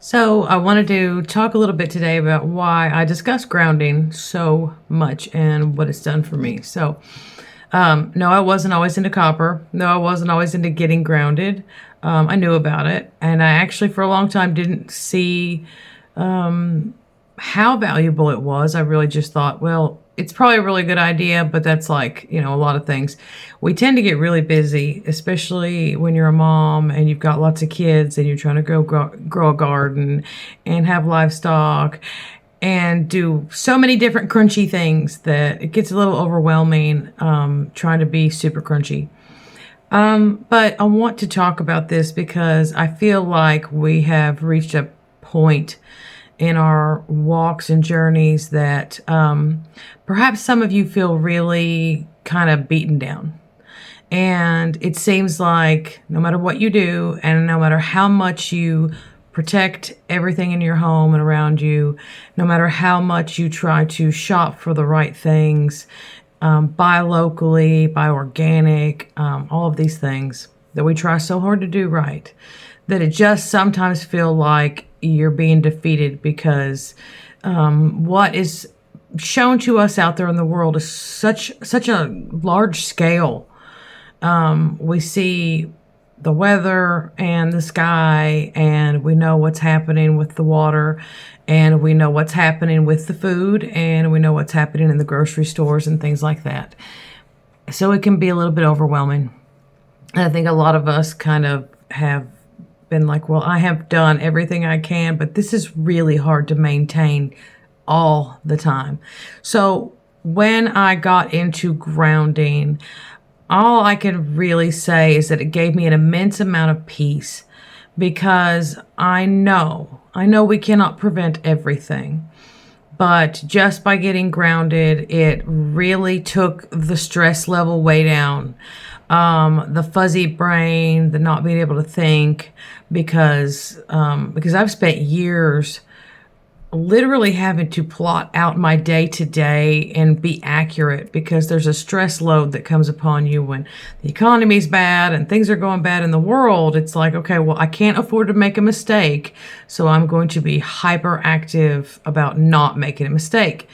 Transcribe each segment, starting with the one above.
So, I wanted to talk a little bit today about why I discuss grounding so much and what it's done for me. No, I wasn't always into copper. No, I wasn't always into getting grounded. I knew about it, and I actually, for a long time, didn't see how valuable it was. I really just thought, well, it's probably a really good idea, but that's like, a lot of things. We tend to get really busy, especially when you're a mom and you've got lots of kids and you're trying to grow a garden and have livestock and do so many different crunchy things that it gets a little overwhelming trying to be super crunchy. But I want to talk about this because I feel like we have reached a point in our walks and journeys that perhaps some of you feel really kind of beaten down. And it seems like no matter what you do, and no matter how much you protect everything in your home and around you, no matter how much you try to shop for the right things, buy locally, buy organic, all of these things that we try so hard to do right, that it just sometimes feel like you're being defeated because what is shown to us out there in the world is such a large scale. We see the weather and the sky, and we know what's happening with the water, and we know what's happening with the food, and we know what's happening in the grocery stores and things like that. So it can be a little bit overwhelming. And I think a lot of us kind of have been like, well, I have done everything I can, but this is really hard to maintain all the time. So when I got into grounding, all I can really say is that it gave me an immense amount of peace because I know we cannot prevent everything. But just by getting grounded, it really took the stress level way down. The fuzzy brain, the not being able to think, because I've spent years literally having to plot out my day to day and be accurate because there's a stress load that comes upon you when the economy's bad and things are going bad in the world. It's like, okay, well, I can't afford to make a mistake, so I'm going to be hyperactive about not making a mistake.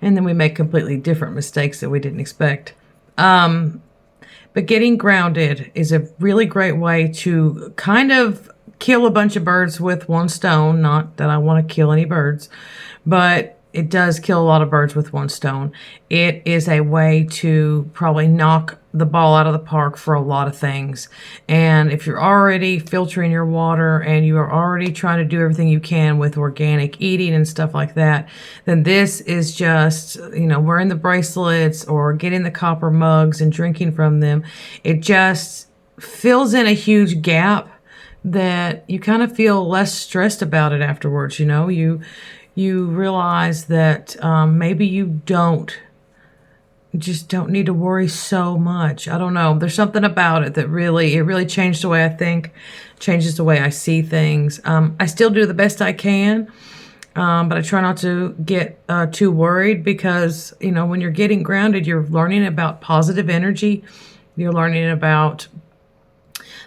And then we make completely different mistakes that we didn't expect. But getting grounded is a really great way to kind of kill a bunch of birds with one stone. Not that I want to kill any birds, but it does kill a lot of birds with one stone. It is a way to probably knock the ball out of the park for a lot of things. And if you're already filtering your water and you are already trying to do everything you can with organic eating and stuff like that, then this is just, wearing the bracelets or getting the copper mugs and drinking from them. It just fills in a huge gap that you kind of feel less stressed about it afterwards. You realize that maybe you just don't need to worry so much. I don't know. There's something about it that really changed the way I think, changes the way I see things. I still do the best I can, but I try not to get too worried because, when you're getting grounded, you're learning about positive energy. You're learning about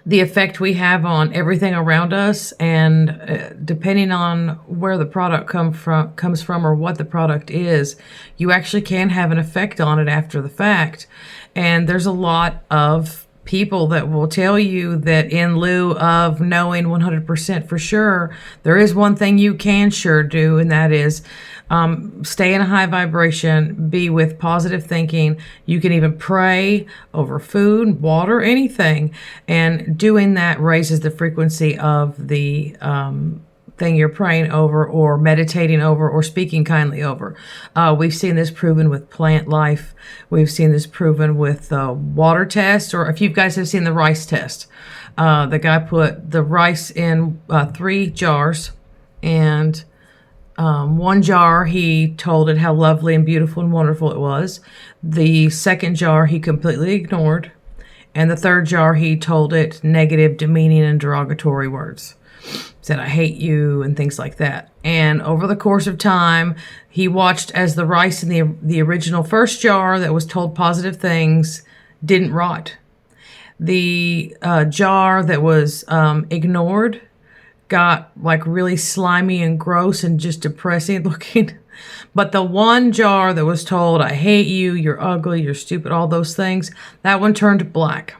the effect we have on everything around us, and depending on where the product comes from or what the product is, you actually can have an effect on it after the fact. And there's a lot of people that will tell you that in lieu of knowing 100% for sure, there is one thing you can sure do, and that is stay in a high vibration, be with positive thinking. You can even pray over food, water, anything. And doing that raises the frequency of the thing you're praying over or meditating over or speaking kindly over. We've seen this proven with plant life. We've seen this proven with the water test, or if you guys have seen the rice test. The guy put the rice in 3 jars, and one jar, he told it how lovely and beautiful and wonderful it was. The second jar, he completely ignored. And the third jar, he told it negative, demeaning, and derogatory words. Said, I hate you, and things like that. And over the course of time, he watched as the rice in the original first jar that was told positive things didn't rot. The jar that was ignored got like really slimy and gross and just depressing looking. But the one jar that was told, I hate you, you're ugly, you're stupid, all those things, that one turned black.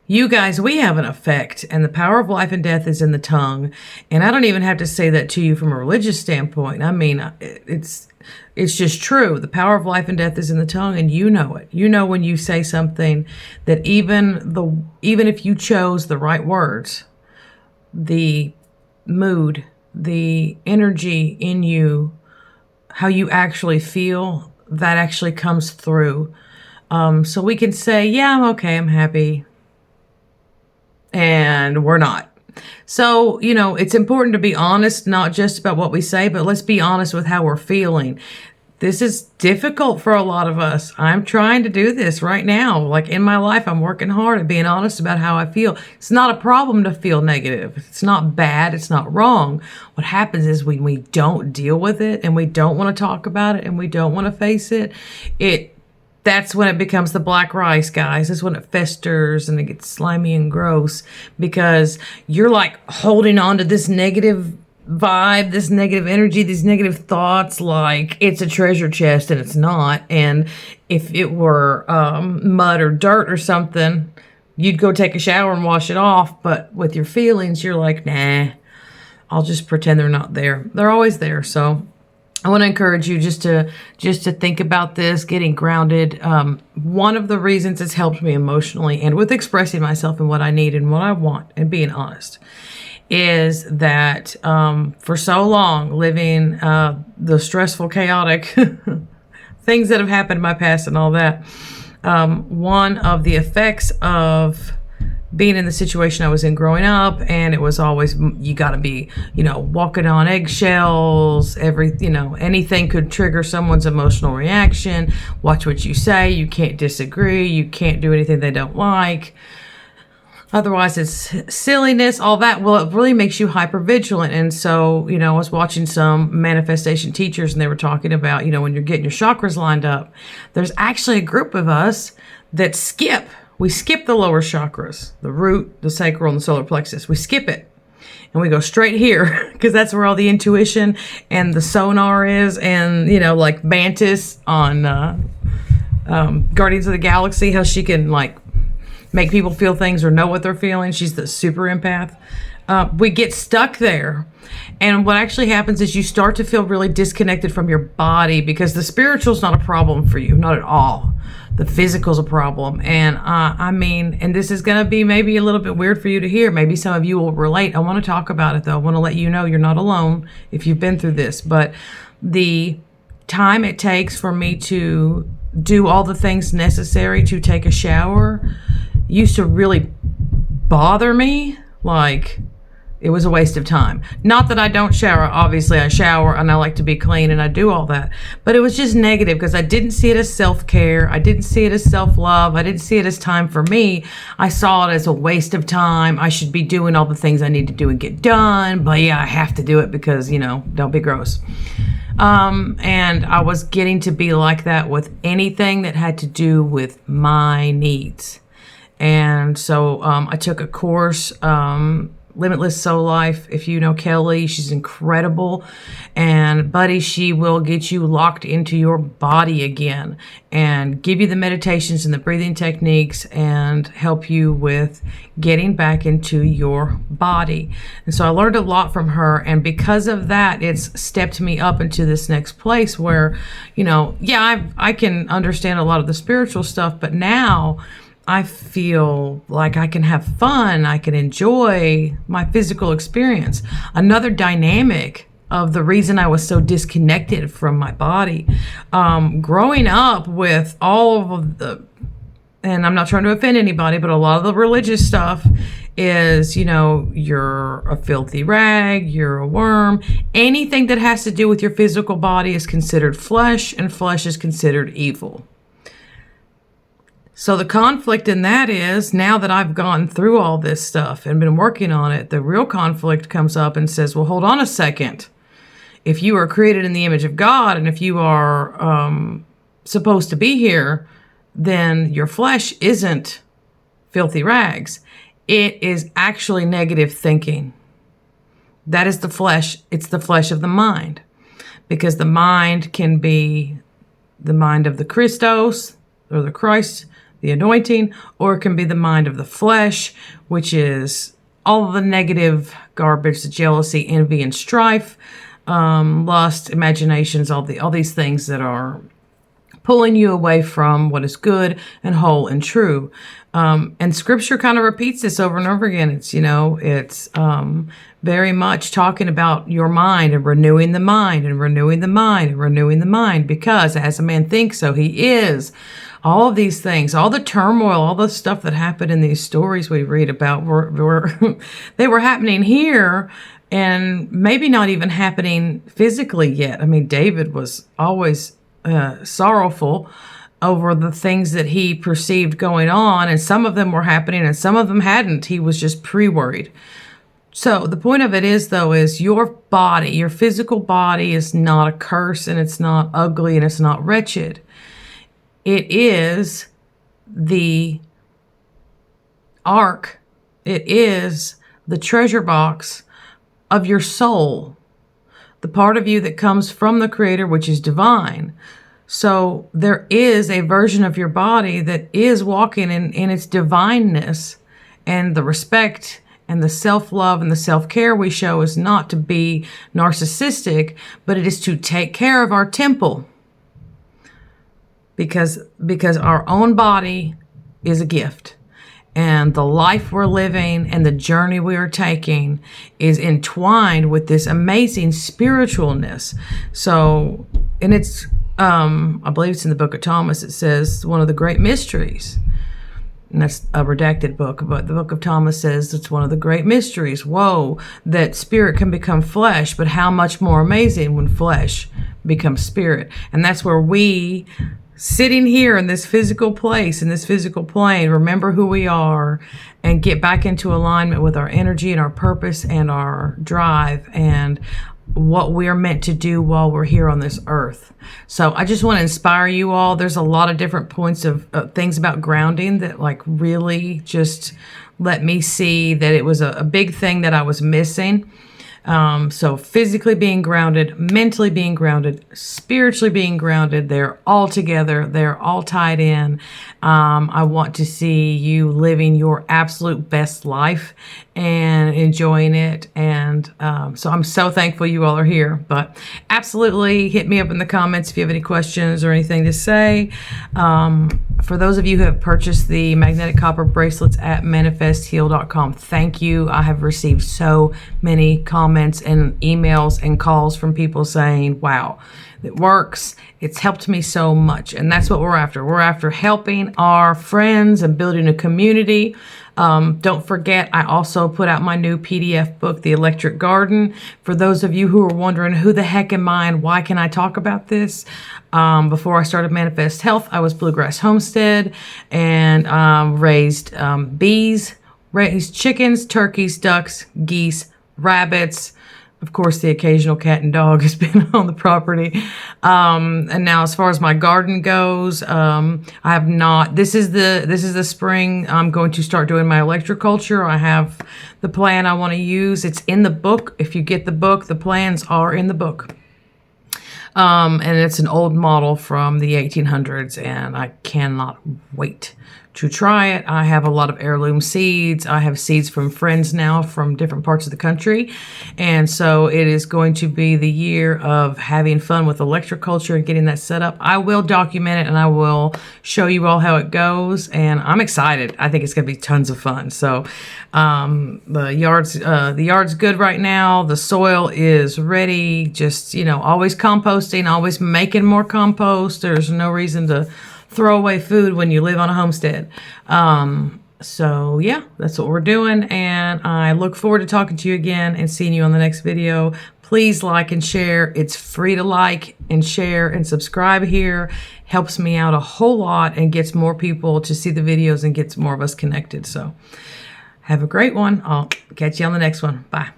You guys, we have an effect, and the power of life and death is in the tongue. And I don't even have to say that to you from a religious standpoint. I mean, it's just true. The power of life and death is in the tongue, and you know it. You know when you say something that even if you chose the right words, the mood, the energy in you, how you actually feel, that actually comes through. So we can say, yeah, I'm okay, I'm happy. And we're not. So, it's important to be honest, not just about what we say, but let's be honest with how we're feeling. This is difficult for a lot of us. I'm trying to do this right now. Like in my life, I'm working hard at being honest about how I feel. It's not a problem to feel negative. It's not bad. It's not wrong. What happens is when we don't deal with it and we don't want to talk about it and we don't want to face it, that's when it becomes the black rice, guys. That's when it festers and it gets slimy and gross because you're like holding on to this negative vibe, this negative energy, these negative thoughts like it's a treasure chest, and it's not. And if it were mud or dirt or something, you'd go take a shower and wash it off. But with your feelings, you're like, nah, I'll just pretend they're not there. They're always there. So I want to encourage you just to think about this, getting grounded. One of the reasons it's helped me emotionally and with expressing myself and what I need and what I want and being honest is that for so long living the stressful, chaotic things that have happened in my past and all that, one of the effects of being in the situation I was in growing up, and it was always, you got to be, walking on eggshells, anything could trigger someone's emotional reaction. Watch what you say. You can't disagree. You can't do anything they don't like. Otherwise, it's silliness, all that. Well, it really makes you hyper vigilant. And so, I was watching some manifestation teachers and they were talking about, when you're getting your chakras lined up, there's actually a group of us that we skip the lower chakras, the root, the sacral, and the solar plexus. We skip it and we go straight here because that's where all the intuition and the sonar is. And, like Mantis on Guardians of the Galaxy, how she can make people feel things or know what they're feeling. She's the super empath. We get stuck there. And what actually happens is you start to feel really disconnected from your body because the spiritual is not a problem for you, not at all. The physical is a problem. And and this is going to be maybe a little bit weird for you to hear. Maybe some of you will relate. I want to talk about it though. I want to let you know you're not alone if you've been through this. But the time it takes for me to do all the things necessary to take a shower used to really bother me. Like it was a waste of time. Not that I don't shower. Obviously I shower and I like to be clean and I do all that, but it was just negative because I didn't see it as self-care. I didn't see it as self-love. I didn't see it as time for me. I saw it as a waste of time. I should be doing all the things I need to do and get done, but yeah, I have to do it because, don't be gross. And I was getting to be like that with anything that had to do with my needs. And so I took a course, Limitless Soul Life. If you know Kelly, she's incredible. And buddy, she will get you locked into your body again and give you the meditations and the breathing techniques and help you with getting back into your body. And so I learned a lot from her. And because of that, it's stepped me up into this next place where, I can understand a lot of the spiritual stuff, but now I feel like I can have fun. I can enjoy my physical experience. Another dynamic of the reason I was so disconnected from my body, growing up with all of and I'm not trying to offend anybody, but a lot of the religious stuff is, you're a filthy rag, you're a worm. Anything that has to do with your physical body is considered flesh, and flesh is considered evil. So the conflict in that is, now that I've gone through all this stuff and been working on it, the real conflict comes up and says, well, hold on a second. If you are created in the image of God and if you are supposed to be here, then your flesh isn't filthy rags. It is actually negative thinking. That is the flesh. It's the flesh of the mind, because the mind can be the mind of the Christos or the Christ, the anointing, or it can be the mind of the flesh, which is all the negative garbage, the jealousy, envy, and strife, lust, imaginations, all these things that are pulling you away from what is good and whole and true. And scripture kind of repeats this over and over again. It's very much talking about your mind and renewing the mind and renewing the mind and renewing the mind, because as a man thinks, so he is. All of these things, all the turmoil, all the stuff that happened in these stories we read about they were happening here, and maybe not even happening physically yet. I mean, David was always sorrowful over the things that he perceived going on, and some of them were happening and some of them hadn't. He was just pre-worried. So the point of it is, though, is your body, your physical body, is not a curse, and it's not ugly, and it's not wretched. It is the ark. It is the treasure box of your soul, the part of you that comes from the Creator, which is divine. So there is a version of your body that is walking in its divineness, and the respect and the self-love and the self-care we show is not to be narcissistic, but it is to take care of our temple. Because our own body is a gift, and the life we're living and the journey we are taking is entwined with this amazing spiritualness. So, and it's, I believe it's in the book of Thomas, it says one of the great mysteries, and that's a redacted book, but the book of Thomas says it's one of the great mysteries. Whoa, that spirit can become flesh, but how much more amazing when flesh becomes spirit. And that's where we, sitting here in this physical place, in this physical plane, remember who we are and get back into alignment with our energy and our purpose and our drive and what we're meant to do while we're here on this earth. So I just want to inspire you all. There's a lot of different points of things about grounding that like really just let me see that it was a big thing that I was missing. So physically being grounded, mentally being grounded, spiritually being grounded, they're all together. They're all tied in. I want to see you living your absolute best life and enjoying it. And so I'm so thankful you all are here. But absolutely hit me up in the comments if you have any questions or anything to say. For those of you who have purchased the magnetic copper bracelets at manifestheal.com, thank you. I have received so many comments and emails and calls from people saying, wow, it works. It's helped me so much. And that's what we're after. We're after helping our friends and building a community. Don't forget, I also put out my new PDF book, The Electric Garden. For those of you who are wondering, who the heck am I and why can I talk about this? Before I started Manifest Health, I was Bluegrass Homestead and raised bees, raised chickens, turkeys, ducks, geese, rabbits. Of course, the occasional cat and dog has been on the property. And now as far as my garden goes, I have not, this is the spring. I'm going to start doing my electroculture. I have the plan I want to use. It's in the book. If you get the book, the plans are in the book. And it's an old model from the 1800s, and I cannot wait to try it. I have a lot of heirloom seeds. I have seeds from friends now from different parts of the country. And so it is going to be the year of having fun with electroculture and getting that set up. I will document it and I will show you all how it goes. And I'm excited. I think it's going to be tons of fun. So the yard's good right now. The soil is ready. Just, always composting, always making more compost. There's no reason to throw away food when you live on a homestead. So yeah, that's what we're doing. And I look forward to talking to you again and seeing you on the next video. Please like and share. It's free to like and share and subscribe here. Helps me out a whole lot and gets more people to see the videos and gets more of us connected. So have a great one. I'll catch you on the next one. Bye.